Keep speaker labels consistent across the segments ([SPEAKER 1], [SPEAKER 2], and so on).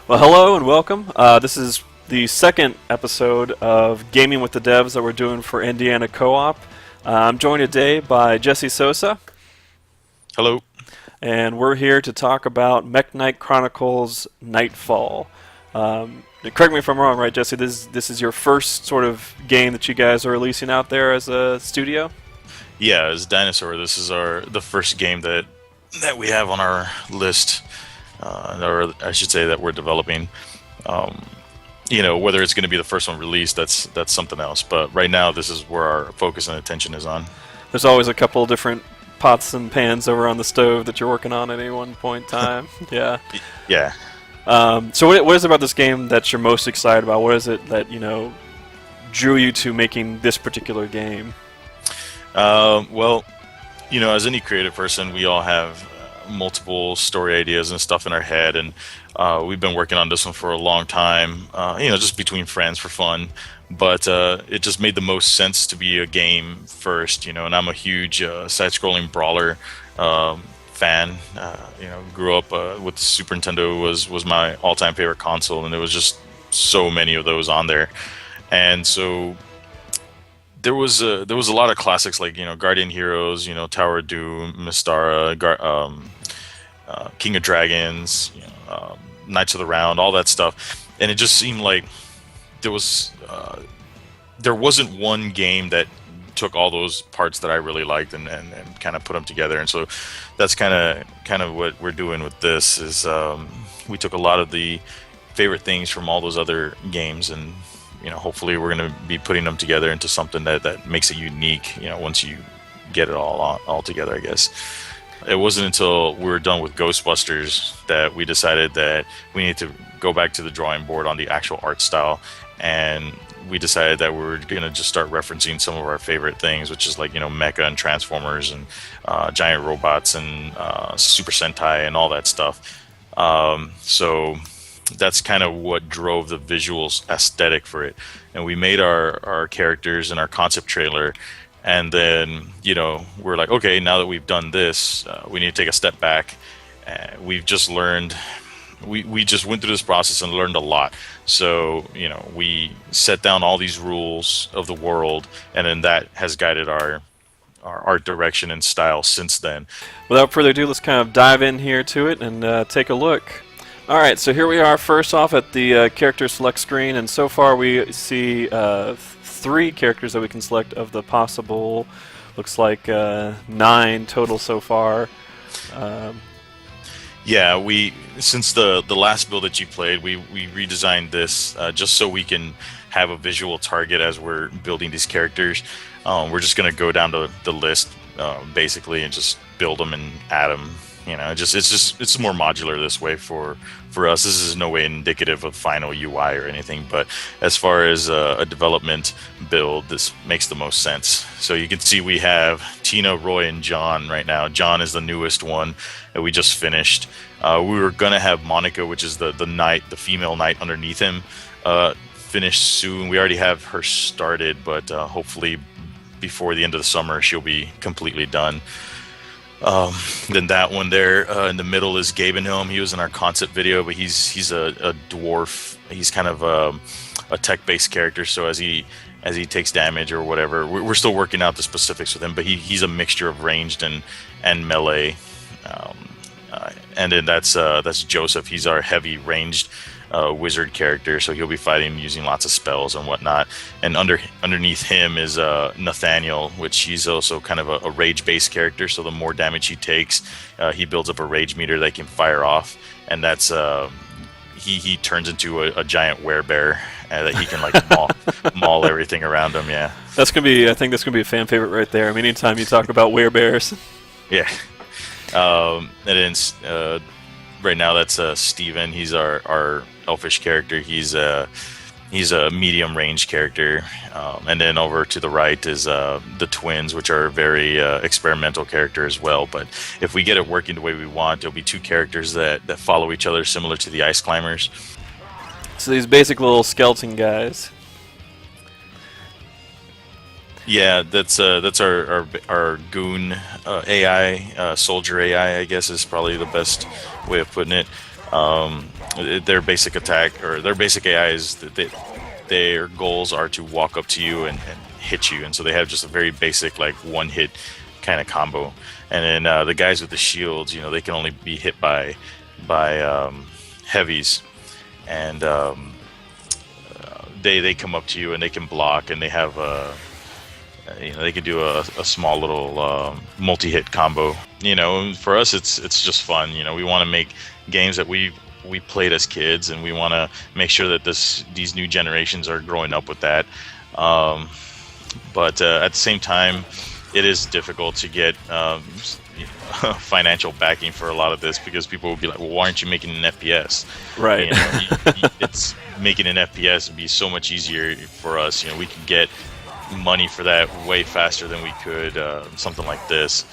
[SPEAKER 1] Well, hello and welcome. This is the second episode of Gaming with the Devs that we're doing for Indiana Co-op. I'm joined today by Jesse Sosa.
[SPEAKER 2] Hello.
[SPEAKER 1] And we're here to talk about MechKnight Chronicles Knightfall. Correct me if I'm wrong, right, Jesse? This is your first sort of game that you guys are releasing out there as a studio?
[SPEAKER 2] Yeah, as Dinosaur, this is the first game that we have on our list. Or I should say that we're developing. Whether it's going to be the first one released, that's something else. But right now, this is where our focus and attention is on.
[SPEAKER 1] There's always a couple of different pots and pans over on the stove that you're working on at any one point in time. Yeah.
[SPEAKER 2] Yeah.
[SPEAKER 1] So what is it about this game that you're most excited about? What is it that, drew you to making this particular game?
[SPEAKER 2] Well, as any creative person, we all have multiple story ideas and stuff in our head, and we've been working on this one for a long time, just between friends for fun, but it just made the most sense to be a game first, and I'm a huge side-scrolling brawler fan. Grew up with the Super Nintendo was my all-time favorite console, and there was just so many of those on there, and so there was a lot of classics like Guardian Heroes, Tower of Doom, Mystara, King of Dragons, Knights of the Round, all that stuff, and it just seemed like there wasn't one game that took all those parts that I really liked and kind of put them together. And so that's kind of what we're doing with this is we took a lot of the favorite things from all those other games, and hopefully we're going to be putting them together into something that makes it unique, once you get it all together, I guess. It wasn't until we were done with Ghostbusters that we decided that we need to go back to the drawing board on the actual art style, and we decided that we were going to just start referencing some of our favorite things, which is like, mecha and Transformers and giant robots and Super Sentai and all that stuff. So that's kind of what drove the visuals aesthetic for it. And we made our characters in our concept trailer. And then, we're like, okay, now that we've done this, we need to take a step back. We've just learned, we just went through this process and learned a lot. So, we set down all these rules of the world, and then that has guided our art direction and style since then.
[SPEAKER 1] Without further ado, let's kind of dive in here to it and take a look. All right, so here we are first off at the character select screen, and so far we see 3 characters that we can select of the possible, looks like 9 total so far.
[SPEAKER 2] Yeah, since the last build that you played, we redesigned this just so we can have a visual target as we're building these characters. We're just going to go down the list basically and just build them and add them. It's more modular this way for us. This is no way indicative of final UI or anything, but as far as a development build, this makes the most sense. So you can see we have Tina, Roy, and John right now. John is the newest one that we just finished. We were gonna have Monica, which is the knight, the female knight underneath him, finished soon. We already have her started, but hopefully before the end of the summer she'll be completely done. Then that one there in the middle is Gabenham. He was in our concept video, but he's a dwarf. He's kind of a tech-based character, so as he takes damage or whatever, we're still working out the specifics with him, but he's a mixture of ranged and melee. And then that's Joseph. He's our heavy ranged wizard character, so he'll be fighting using lots of spells and whatnot. And underneath him is Nathaniel, which he's also kind of a rage-based character, so the more damage he takes, he builds up a rage meter that he can fire off, and that's he turns into a giant werebear that he can like maul everything around him. Yeah,
[SPEAKER 1] I think that's gonna be a fan favorite right there. I mean, anytime you talk about werebears.
[SPEAKER 2] Yeah. And then right now that's Steven. He's our elfish character. He's a medium range character. And then over to the right is the twins, which are a very experimental character as well. But if we get it working the way we want, there'll be 2 characters that follow each other, similar to the Ice Climbers.
[SPEAKER 1] So these basic little skeleton guys.
[SPEAKER 2] Yeah, that's our goon AI, soldier AI, I guess is probably the best way of putting it. Their basic attack or their basic AI is that their goals are to walk up to you and hit you, and so they have just a very basic like one hit kind of combo. And then the guys with the shields, they can only be hit by heavies, and they come up to you and they can block, and they have they can do a small little multi-hit combo. For us it's just fun. We want to make games that we played as kids, and we want to make sure that these new generations are growing up with that. But at the same time, it is difficult to get financial backing for a lot of this, because people will be like, well, why aren't you making an FPS?
[SPEAKER 1] Right.
[SPEAKER 2] It's making an FPS would be so much easier for us. We could get money for that way faster than we could something like this.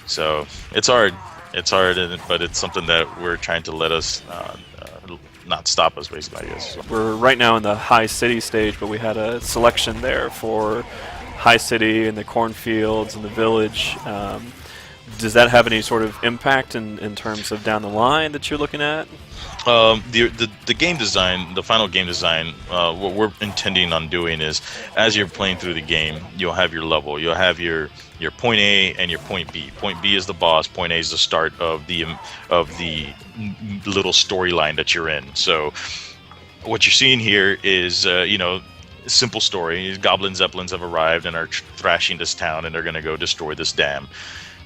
[SPEAKER 2] So it's hard, but it's something that we're trying to let us not stop us, basically, I guess.
[SPEAKER 1] We're right now in the High City stage, but we had a selection there for High City and the cornfields and the village. Does that have any sort of impact in terms of down the line that you're looking at?
[SPEAKER 2] The game design, the final game design, what we're intending on doing is, as you're playing through the game, you'll have your level. You'll have your point A and your point B. Point B is the boss. Point A is the start of the little storyline that you're in. So what you're seeing here is, simple story. Goblin Zeppelins have arrived and are thrashing this town, and they're going to go destroy this dam.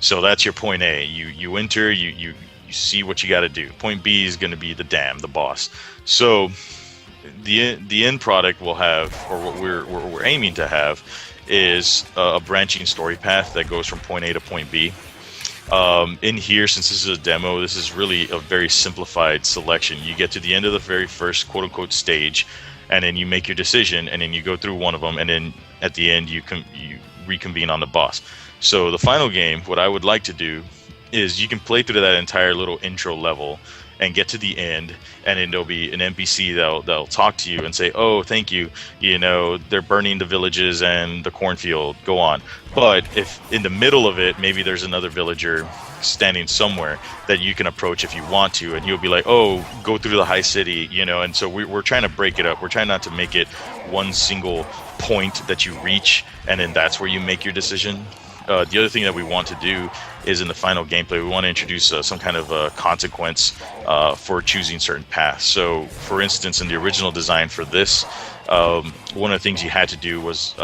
[SPEAKER 2] So that's your point A. You enter, you see what you got to do. Point B is going to be the dam, the boss. So the end product will have, or what we're aiming to have, is a branching story path that goes from point A to point B. In here, since this is a demo, this is really a very simplified selection. You get to the end of the very first quote-unquote stage, and then you make your decision, and then you go through one of them, and then at the end you reconvene on the boss. So the final game, what I would like to do is you can play through that entire little intro level and get to the end, and then there'll be an NPC that'll talk to you and say, oh, thank you, they're burning the villages and the cornfield, go on. But if in the middle of it, maybe there's another villager standing somewhere that you can approach if you want to, and you'll be like, oh, go through the High City, and so we're trying to break it up. We're trying not to make it one single point that you reach, and then that's where you make your decision. The other thing that we want to do is, in the final gameplay, we want to introduce some kind of consequence for choosing certain paths. So, for instance, in the original design for this, one of the things you had to do was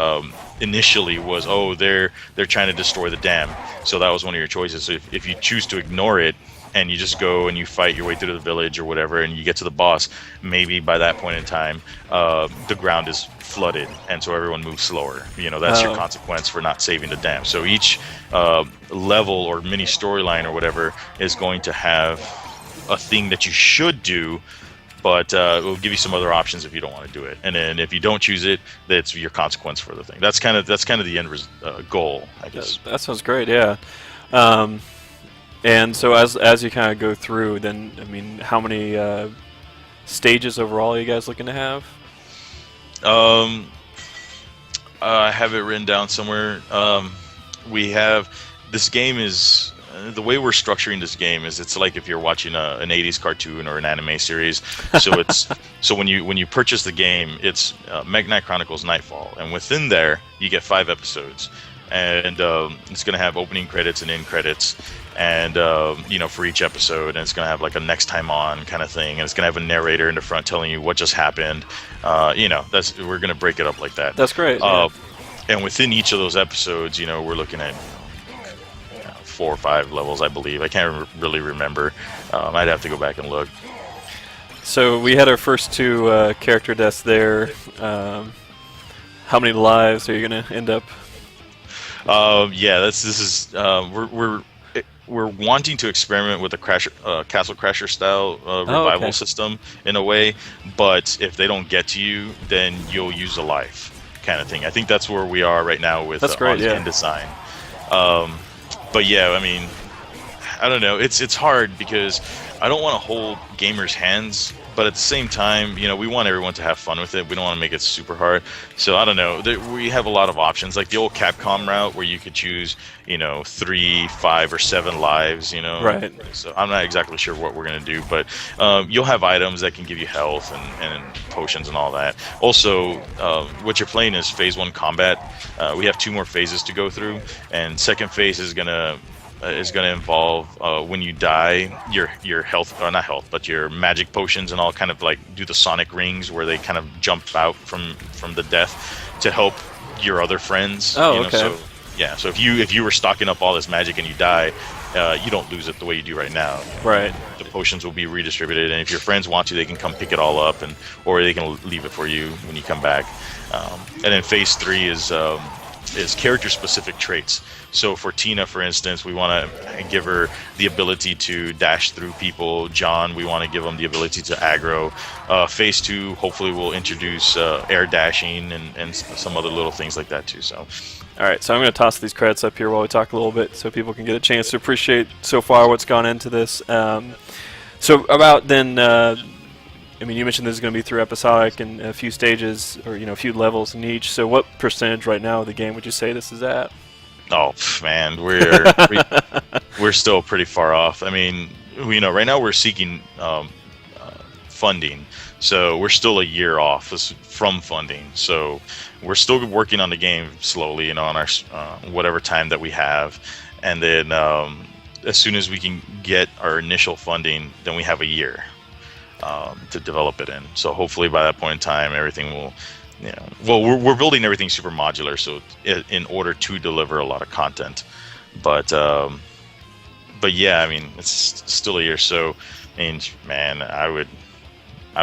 [SPEAKER 2] initially was, they're trying to destroy the dam. So that was one of your choices. So if you choose to ignore it, and you just go and you fight your way through the village or whatever, and you get to the boss, maybe by that point in time, the ground is flooded, and so everyone moves slower. That's your consequence for not saving the dam. So each level or mini storyline or whatever is going to have a thing that you should do, but it will give you some other options if you don't want to do it. And then if you don't choose it, that's your consequence for the thing. That's kind of the end goal, I guess.
[SPEAKER 1] That sounds great, yeah. And so as you kind of go through, then, I mean, how many stages overall are you guys looking to have?
[SPEAKER 2] I have it written down somewhere. We have, this game is, the way we're structuring this game is, it's like if you're watching an 80s cartoon or an anime series. So it's so when you purchase the game, it's MechKnight Chronicles Knightfall, and within there you get 5 episodes, and it's going to have opening credits and end credits, and for each episode, and it's going to have like a next time on kind of thing, and it's going to have a narrator in the front telling you what just happened. We're going to break it up like that.
[SPEAKER 1] That's great. Yeah.
[SPEAKER 2] And within each of those episodes, we're looking at 4 or 5 levels, I believe. I can't really remember. I'd have to go back and look.
[SPEAKER 1] So we had our first 2 character deaths there. How many lives are you going to end up?
[SPEAKER 2] We're wanting to experiment with a Castle Crasher style revival system in a way, but if they don't get to you, then you'll use a life kind of thing. I think that's where we are right now with end design. But yeah, I mean, I don't know. It's hard because I don't want to hold gamers' hands but at the same time, you know, we want everyone to have fun with it. We don't want to make it super hard. So I don't know. We have a lot of options, like the old Capcom route where you could choose, you know, 3, 5, or 7 lives. You know,
[SPEAKER 1] right?
[SPEAKER 2] So I'm not exactly sure what we're gonna do, but you'll have items that can give you health and potions and all that. Also, what you're playing is Phase 1 combat. We have 2 more phases to go through, and second phase is gonna involve when you die, your health, or not health, but your magic potions and all kind of like do the sonic rings where they kind of jump out from the death to help your other friends.
[SPEAKER 1] Oh,
[SPEAKER 2] you know?
[SPEAKER 1] okay.
[SPEAKER 2] So, yeah, so if you were stocking up all this magic and you die, you don't lose it the way you do right now.
[SPEAKER 1] Right.
[SPEAKER 2] The potions will be redistributed, and if your friends want to, they can come pick it all up, or they can leave it for you when you come back. And then phase 3 is character-specific traits. So for Tina, for instance, we want to give her the ability to dash through people. John, we want to give him the ability to aggro. Phase 2, hopefully, we'll introduce air dashing and some other little things like that too. So,
[SPEAKER 1] all right. So I'm going to toss these credits up here while we talk a little bit, so people can get a chance to appreciate so far what's gone into this. So about then. I mean, you mentioned this is going to be through episodic and a few stages, or a few levels in each. So, what percentage right now of the game would you say this is at?
[SPEAKER 2] Oh man, we're still pretty far off. I mean, right now we're seeking funding, so we're still a year off from funding. So we're still working on the game slowly, on our whatever time that we have, and then as soon as we can get our initial funding, then we have a year to develop it in. So hopefully by that point in time, everything will, we're building everything super modular, so in order to deliver a lot of content. But yeah, I mean, it's still a year. So, I mean, man, I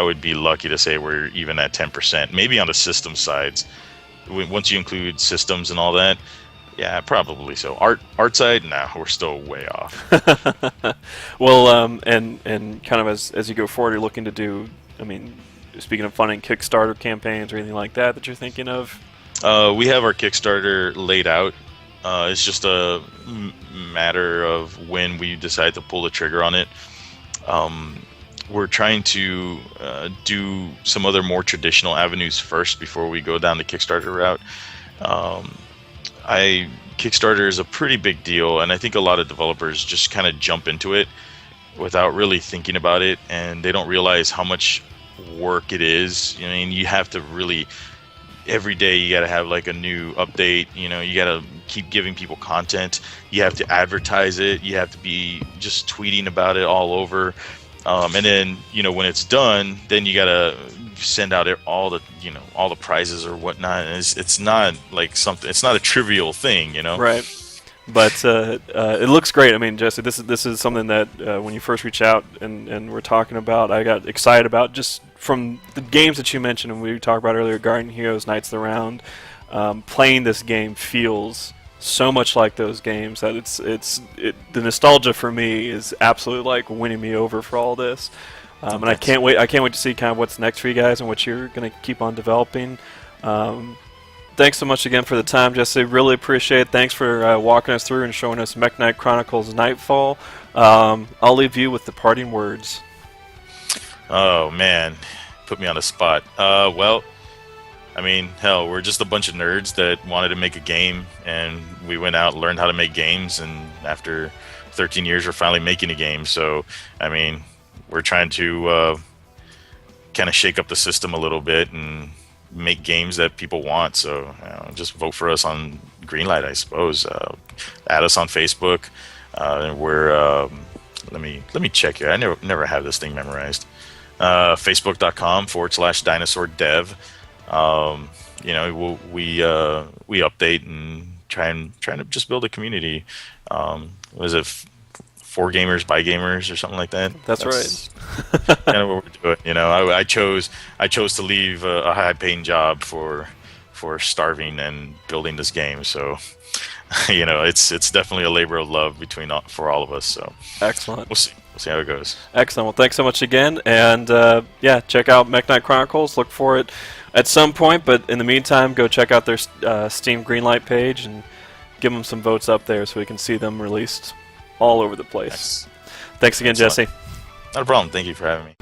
[SPEAKER 2] would be lucky to say we're even at 10%, maybe on the system sides. Once you include systems and all that, yeah, probably so. Art side, no, we're still way off.
[SPEAKER 1] Well, and kind of as you go forward, you're looking to do, I mean, speaking of funding, Kickstarter campaigns or anything like that you're thinking of?
[SPEAKER 2] We have our Kickstarter laid out. It's just a matter of when we decide to pull the trigger on it. We're trying to do some other more traditional avenues first before we go down the Kickstarter route. Kickstarter is a pretty big deal, and I think a lot of developers just kind of jump into it without really thinking about it, and they don't realize how much work it is. I mean, you have to really, every day you got to have like a new update. You got to keep giving people content. You have to advertise it. You have to be just tweeting about it all over. And then, when it's done, then you got to send out all the prizes or whatnot. And it's not like something, it's not a trivial thing,
[SPEAKER 1] Right. But it looks great. I mean, Jesse, this is something that when you first reach out and we're talking about, I got excited about just from the games that you mentioned, and we talked about earlier, Garden Heroes, Knights of the Round. Playing this game feels so much like those games that the nostalgia for me is absolutely like winning me over for all this. And I can't wait to see kind of what's next for you guys and what you're going to keep on developing. Thanks so much again for the time, Jesse. Really appreciate it. Thanks for walking us through and showing us MechKnight Chronicles Knightfall. I'll leave you with the parting words.
[SPEAKER 2] Oh man, put me on the spot. Well, I mean, hell, we're just a bunch of nerds that wanted to make a game, and we went out and learned how to make games, and after 13 years, we're finally making a game. So, I mean, we're trying to kind of shake up the system a little bit and make games that people want. So, just vote for us on Greenlight, I suppose. Add us on Facebook. And we're let me check here. I never have this thing memorized. Facebook.com/dinosaur dev. We update and trying to just build a community. Was it for gamers by gamers or something like that?
[SPEAKER 1] That's right.
[SPEAKER 2] Kind of what we're doing. I chose to leave a high-paying job for starving and building this game. So, it's definitely a labor of love for all of us. So
[SPEAKER 1] excellent.
[SPEAKER 2] We'll see how it goes.
[SPEAKER 1] Excellent. Well, thanks so much again, and check out MechKnight Chronicles. Look for it at some point, but in the meantime, go check out their Steam Greenlight page and give them some votes up there so we can see them released all over the place.
[SPEAKER 2] Nice.
[SPEAKER 1] Thanks again, Jesse.
[SPEAKER 2] Not a problem. Thank you for having me.